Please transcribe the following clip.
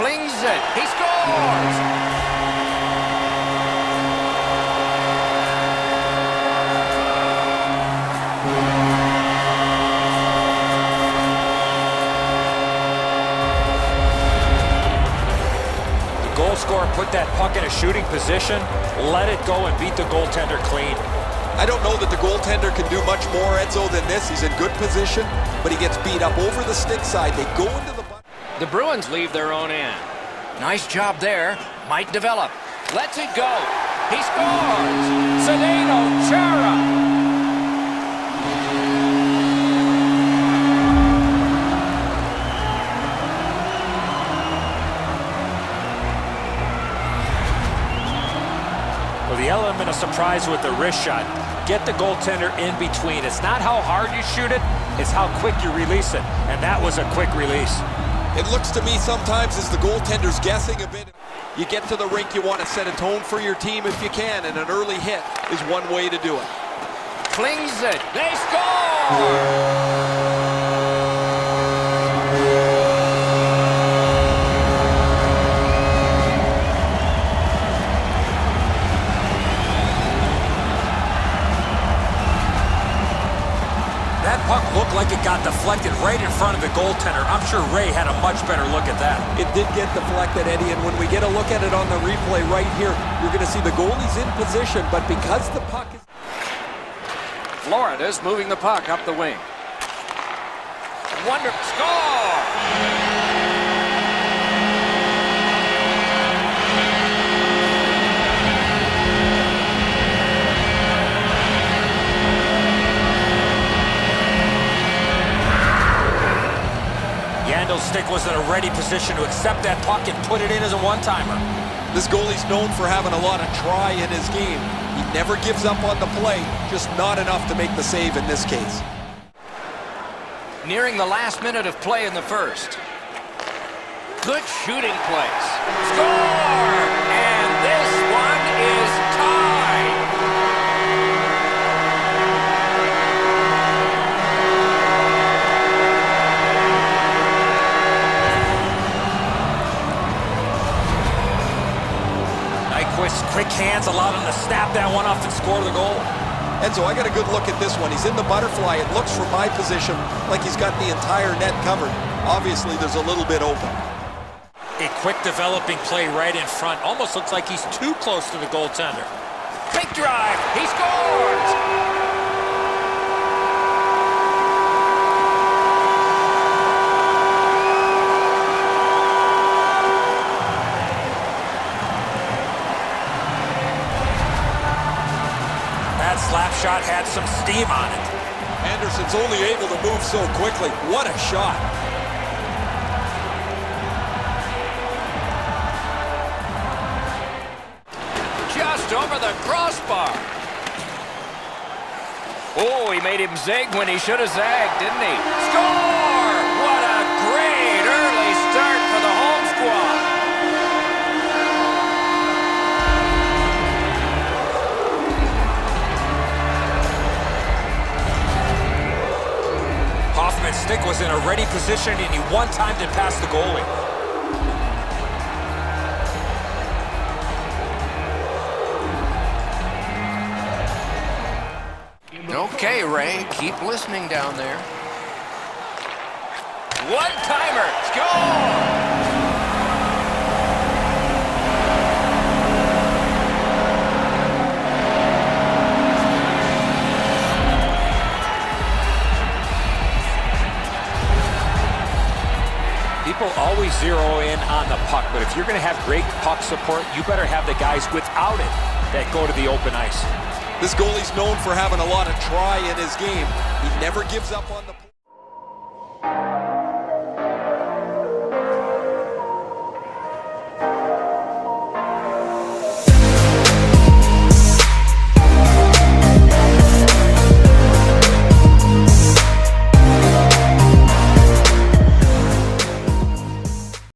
Flings it. He scores! Goal scorer put that puck in a shooting position, let it go and beat the goaltender clean. I don't know that the goaltender can do much more, Edzo, than this. He's in good position, but he gets beat up over the stick side. They go into the... The Bruins leave their own end. Nice job there. Might develop. Lets it go. He scores! Zdeno Chara! The element of surprise with the wrist shot. Get the goaltender in between. It's not how hard you shoot it, it's how quick you release it. And that was a quick release. It looks to me sometimes as the goaltender's guessing a bit. You get to the rink, you want to set a tone for your team if you can, and an early hit is one way to do it. Flings it. They score! That puck looked like it got deflected right in front of the goaltender. I'm sure Ray had a much better look at that. It did get deflected, Eddie, and when we get a look at it on the replay right here, you're going to see the goalie's in position, but because the puck is... Florida's moving the puck up the wing. Wonder... Score! Yandel's stick was in a ready position to accept that puck and put it in as a one-timer. This goalie's known for having a lot of try in his game. He never gives up on the play, just not enough to make the save in this case. Nearing the last minute of play in the first. Good shooting place. Score! And this one is tied. Quick hands allowed him to snap that one off and score the goal. Enzo, I got a good look at this one. He's in the butterfly. It looks from my position like he's got the entire net covered. Obviously, there's a little bit open. A quick developing play right in front. Almost looks like he's too close to the goaltender. Big drive. He scores! Slap shot had some steam on it. Anderson's only able to move so quickly. What a shot. Just over the crossbar. Oh, he made him zig when he should have zagged, didn't he? Score! What a great early start for the home squad. Hoffman's stick was in a ready position and he one-timed it past the goalie. Okay, Ray, keep listening down there. One-timer, score! People always zero in on the puck, but if you're going to have great puck support, you better have the guys without it that go to the open ice. This goalie's known for having a lot of try in his game. He never gives up on the